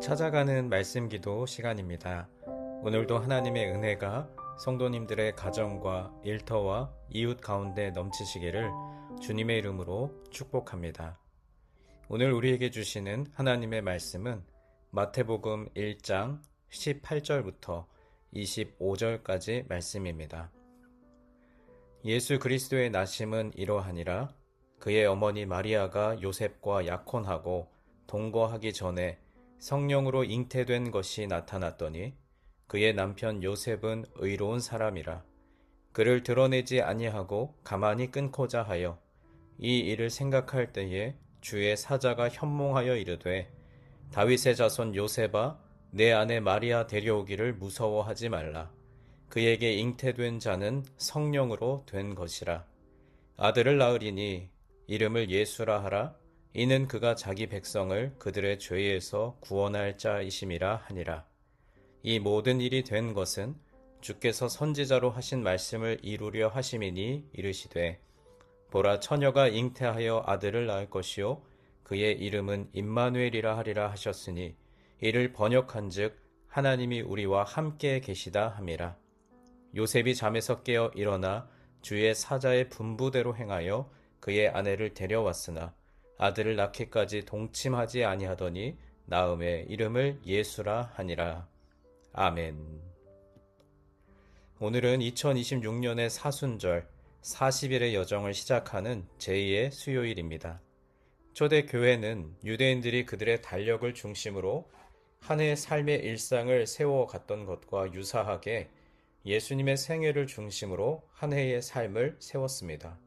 찾아가는 말씀 기도 시간입니다. 오늘도 하나님의 은혜가 성도님들의 가정과 일터와 이웃 가운데 넘치시기를 주님의 이름으로 축복합니다. 오늘 우리에게 주시는 하나님의 말씀은 마태복음 1장 18절부터 25절까지 말씀입니다. 예수 그리스도의 나심은 이러하니라. 그의 어머니 마리아가 요셉과 약혼하고 동거하기 전에 성령으로 잉태된 것이 나타났더니 그의 남편 요셉은 의로운 사람이라. 그를 드러내지 아니하고 가만히 끊고자 하여 이 일을 생각할 때에 주의 사자가 현몽하여 이르되 다윗의 자손 요셉아 내 아내 마리아 데려오기를 무서워하지 말라. 그에게 잉태된 자는 성령으로 된 것이라. 아들을 낳으리니 이름을 예수라 하라. 이는 그가 자기 백성을 그들의 죄에서 구원할 자이심이라 하니라. 이 모든 일이 된 것은 주께서 선지자로 하신 말씀을 이루려 하심이니 이르시되 보라 처녀가 잉태하여 아들을 낳을 것이요 그의 이름은 임마누엘이라 하리라 하셨으니 이를 번역한즉 하나님이 우리와 함께 계시다 함이라. 요셉이 잠에서 깨어 일어나 주의 사자의 분부대로 행하여 그의 아내를 데려왔으나 아들을 낳기까지 동침하지 아니하더니 나음의 이름을 예수라 하니라. 아멘. 오늘은 2026년의 사순절 40일의 여정을 시작하는 제2의 수요일입니다. 초대교회는 유대인들이 그들의 달력을 중심으로 한 해의 삶의 일상을 세워갔던 것과 유사하게 예수님의 생애를 중심으로 한 해의 삶을 세웠습니다.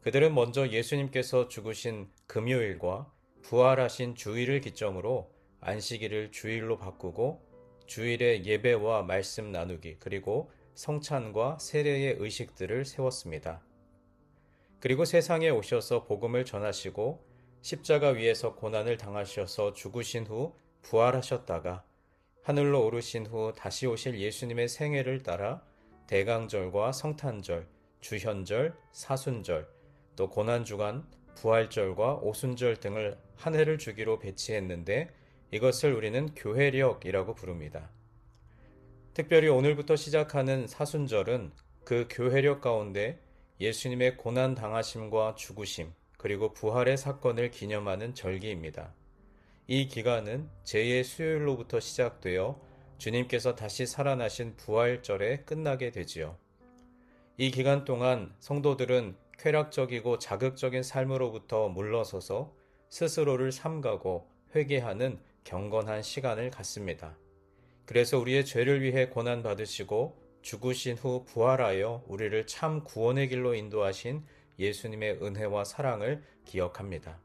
그들은 먼저 예수님께서 죽으신 금요일과 부활하신 주일을 기점으로 안식일을 주일로 바꾸고 주일의 예배와 말씀 나누기 그리고 성찬과 세례의 의식들을 세웠습니다. 그리고 세상에 오셔서 복음을 전하시고 십자가 위에서 고난을 당하셔서 죽으신 후 부활하셨다가 하늘로 오르신 후 다시 오실 예수님의 생애를 따라 대강절과 성탄절, 주현절, 사순절, 또 고난주간, 부활절과 오순절 등을 한 해를 주기로 배치했는데 이것을 우리는 교회력이라고 부릅니다. 특별히 오늘부터 시작하는 사순절은 그 교회력 가운데 예수님의 고난 당하심과 죽으심 그리고 부활의 사건을 기념하는 절기입니다. 이 기간은 제2의 수요일로부터 시작되어 주님께서 다시 살아나신 부활절에 끝나게 되지요. 이 기간 동안 성도들은 쾌락적이고 자극적인 삶으로부터 물러서서 스스로를 삼가고 회개하는 경건한 시간을 갖습니다. 그래서 우리의 죄를 위해 고난받으시고 죽으신 후 부활하여 우리를 참 구원의 길로 인도하신 예수님의 은혜와 사랑을 기억합니다.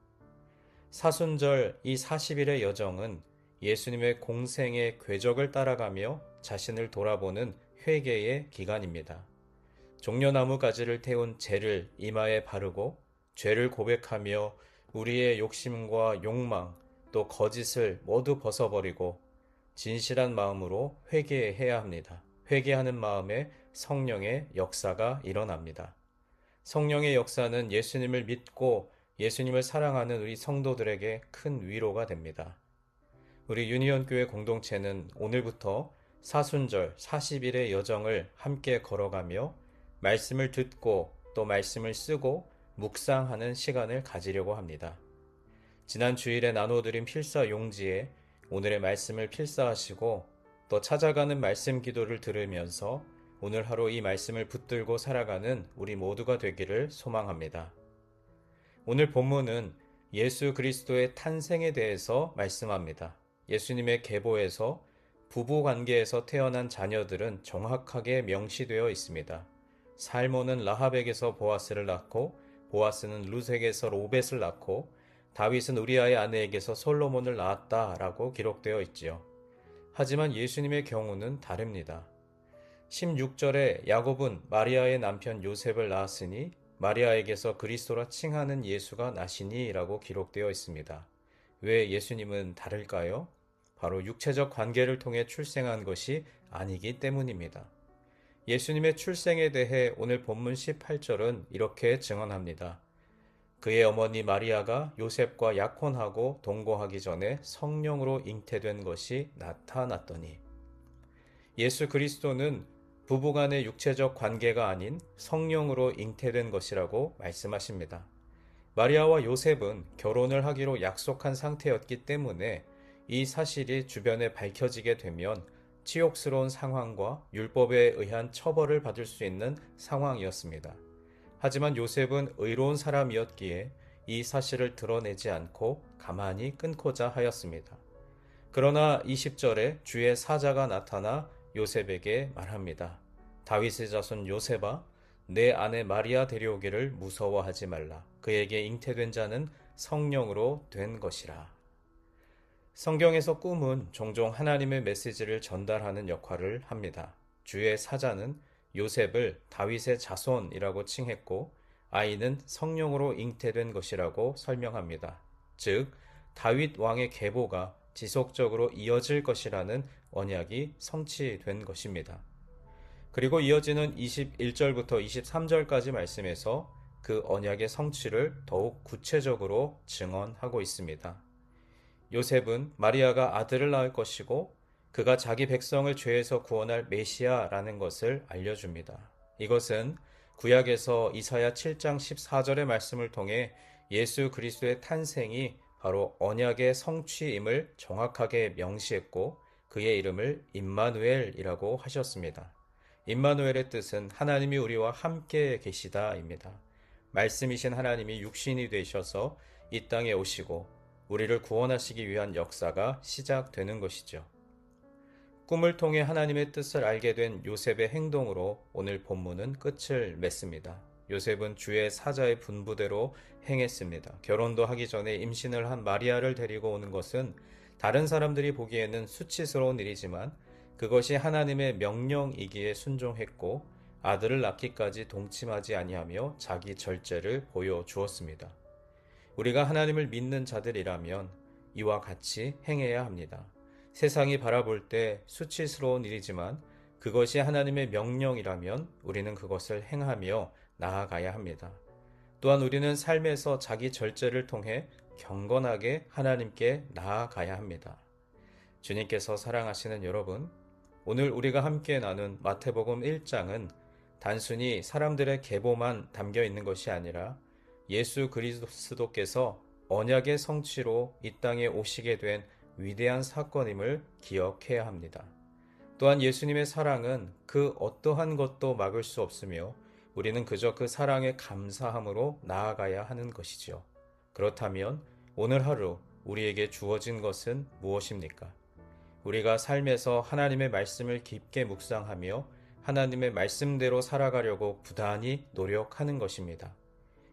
사순절 이 40일의 여정은 예수님의 공생의 궤적을 따라가며 자신을 돌아보는 회개의 기간입니다. 종려나무 가지를 태운 재를 이마에 바르고 죄를 고백하며 우리의 욕심과 욕망 또 거짓을 모두 벗어버리고 진실한 마음으로 회개해야 합니다. 회개하는 마음에 성령의 역사가 일어납니다. 성령의 역사는 예수님을 믿고 예수님을 사랑하는 우리 성도들에게 큰 위로가 됩니다. 우리 유니온교회 공동체는 오늘부터 사순절 40일의 여정을 함께 걸어가며 말씀을 듣고 또 말씀을 쓰고 묵상하는 시간을 가지려고 합니다. 지난 주일에 나눠드린 필사 용지에 오늘의 말씀을 필사하시고 또 찾아가는 말씀 기도를 들으면서 오늘 하루 이 말씀을 붙들고 살아가는 우리 모두가 되기를 소망합니다. 오늘 본문은 예수 그리스도의 탄생에 대해서 말씀합니다. 예수님의 계보에서 부부 관계에서 태어난 자녀들은 정확하게 명시되어 있습니다. 살몬은 라합에게서 보아스를 낳고 보아스는 룻에게서 오벳을 낳고 다윗은 우리아의 아내에게서 솔로몬을 낳았다라고 기록되어 있지요. 하지만 예수님의 경우는 다릅니다. 16절에 야곱은 마리아의 남편 요셉을 낳았으니 마리아에게서 그리스도라 칭하는 예수가 나시니 라고 기록되어 있습니다. 왜 예수님은 다를까요? 바로 육체적 관계를 통해 출생한 것이 아니기 때문입니다. 예수님의 출생에 대해 오늘 본문 18절은 이렇게 증언합니다. 그의 어머니 마리아가 요셉과 약혼하고 동거하기 전에 성령으로 잉태된 것이 나타났더니 예수 그리스도는 부부간의 육체적 관계가 아닌 성령으로 잉태된 것이라고 말씀하십니다. 마리아와 요셉은 결혼을 하기로 약속한 상태였기 때문에 이 사실이 주변에 밝혀지게 되면 치욕스러운 상황과 율법에 의한 처벌을 받을 수 있는 상황이었습니다. 하지만 요셉은 의로운 사람이었기에 이 사실을 드러내지 않고 가만히 끊고자 하였습니다. 그러나 20절에 주의 사자가 나타나 요셉에게 말합니다. 다윗의 자손 요셉아, 내 아내 마리아 데려오기를 무서워하지 말라. 그에게 잉태된 자는 성령으로 된 것이라. 성경에서 꿈은 종종 하나님의 메시지를 전달하는 역할을 합니다. 주의 사자는 요셉을 다윗의 자손이라고 칭했고 아이는 성령으로 잉태된 것이라고 설명합니다. 즉, 다윗 왕의 계보가 지속적으로 이어질 것이라는 언약이 성취된 것입니다. 그리고 이어지는 21절부터 23절까지 말씀에서 그 언약의 성취를 더욱 구체적으로 증언하고 있습니다. 요셉은 마리아가 아들을 낳을 것이고 그가 자기 백성을 죄에서 구원할 메시아라는 것을 알려줍니다. 이것은 구약에서 이사야 7장 14절의 말씀을 통해 예수 그리스도의 탄생이 바로 언약의 성취임을 정확하게 명시했고 그의 이름을 임마누엘이라고 하셨습니다. 임마누엘의 뜻은 하나님이 우리와 함께 계시다입니다. 말씀이신 하나님이 육신이 되셔서 이 땅에 오시고 우리를 구원하시기 위한 역사가 시작되는 것이죠. 꿈을 통해 하나님의 뜻을 알게 된 요셉의 행동으로 오늘 본문은 끝을 맺습니다. 요셉은 주의 사자의 분부대로 행했습니다. 결혼도 하기 전에 임신을 한 마리아를 데리고 오는 것은 다른 사람들이 보기에는 수치스러운 일이지만 그것이 하나님의 명령이기에 순종했고 아들을 낳기까지 동침하지 아니하며 자기 절제를 보여주었습니다. 우리가 하나님을 믿는 자들이라면 이와 같이 행해야 합니다. 세상이 바라볼 때 수치스러운 일이지만 그것이 하나님의 명령이라면 우리는 그것을 행하며 나아가야 합니다. 또한 우리는 삶에서 자기 절제를 통해 경건하게 하나님께 나아가야 합니다. 주님께서 사랑하시는 여러분, 오늘 우리가 함께 나눈 마태복음 1장은 단순히 사람들의 계보만 담겨 있는 것이 아니라 예수 그리스도께서 언약의 성취로 이 땅에 오시게 된 위대한 사건임을 기억해야 합니다. 또한 예수님의 사랑은 그 어떠한 것도 막을 수 없으며 우리는 그저 그 사랑에 감사함으로 나아가야 하는 것이지요. 그렇다면 오늘 하루 우리에게 주어진 것은 무엇입니까? 우리가 삶에서 하나님의 말씀을 깊게 묵상하며 하나님의 말씀대로 살아가려고 부단히 노력하는 것입니다.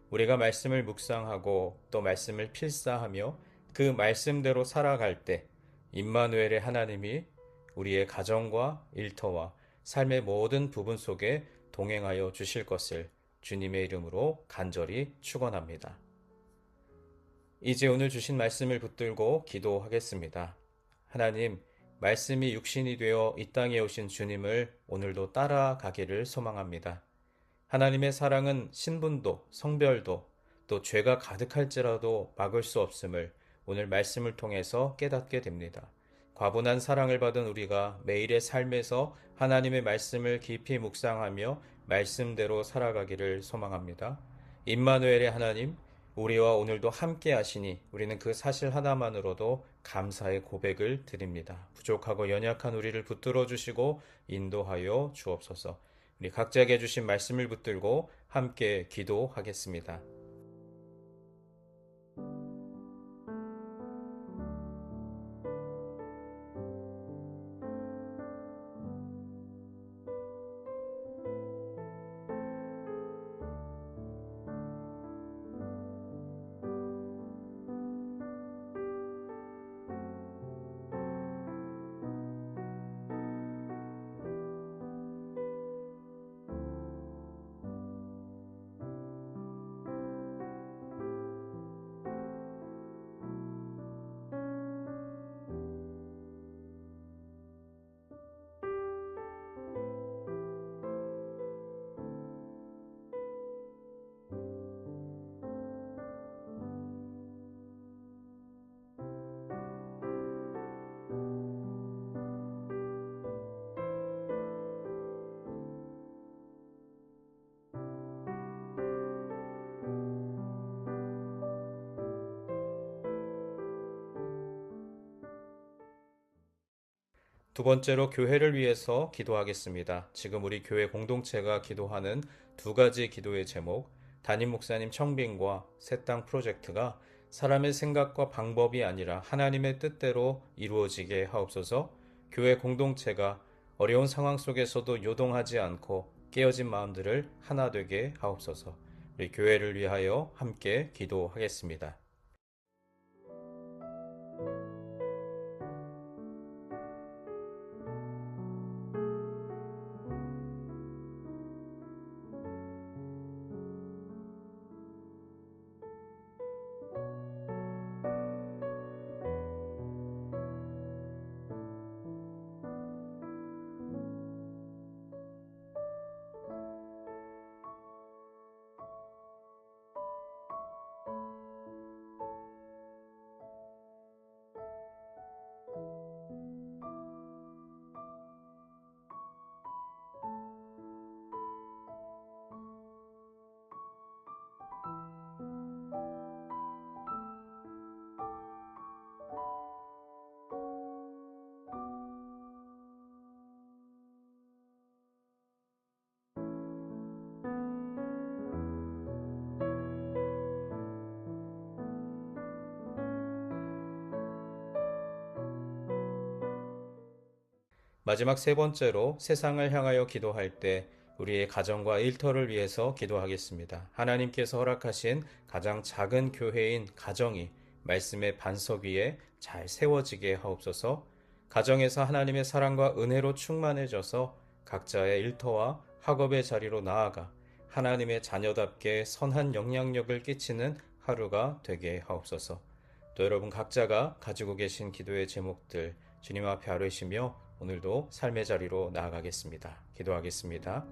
우리가 말씀을 묵상하고 또 말씀을 필사하며 그 말씀대로 살아갈 때 임마누엘의 하나님이 우리의 가정과 일터와 삶의 모든 부분 속에 동행하여 주실 것을 주님의 이름으로 간절히 축원합니다. 이제 오늘 주신 말씀을 붙들고 기도하겠습니다. 하나님, 말씀이 육신이 되어 이 땅에 오신 주님을 오늘도 따라가기를 소망합니다. 하나님의 사랑은 신분도 성별도 또 죄가 가득할지라도 막을 수 없음을 오늘 말씀을 통해서 깨닫게 됩니다. 과분한 사랑을 받은 우리가 매일의 삶에서 하나님의 말씀을 깊이 묵상하며 말씀대로 살아가기를 소망합니다. 임마누엘의 하나님, 우리와 오늘도 함께 하시니 우리는 그 사실 하나만으로도 감사의 고백을 드립니다. 부족하고 연약한 우리를 붙들어 주시고 인도하여 주옵소서. 우리 각자에게 주신 말씀을 붙들고 함께 기도하겠습니다. 두 번째로 교회를 위해서 기도하겠습니다. 지금 우리 교회 공동체가 기도하는 두 가지 기도의 제목, 담임 목사님 청빙과 새 땅 프로젝트가 사람의 생각과 방법이 아니라 하나님의 뜻대로 이루어지게 하옵소서. 교회 공동체가 어려운 상황 속에서도 요동하지 않고 깨어진 마음들을 하나 되게 하옵소서. 우리 교회를 위하여 함께 기도하겠습니다. 마지막 세 번째로 세상을 향하여 기도할 때 우리의 가정과 일터를 위해서 기도하겠습니다. 하나님께서 허락하신 가장 작은 교회인 가정이 말씀의 반석 위에 잘 세워지게 하옵소서. 가정에서 하나님의 사랑과 은혜로 충만해져서 각자의 일터와 학업의 자리로 나아가 하나님의 자녀답게 선한 영향력을 끼치는 하루가 되게 하옵소서. 또 여러분 각자가 가지고 계신 기도의 제목들 주님 앞에 아뢰시며 오늘도 삶의 자리로 나아가겠습니다. 기도하겠습니다.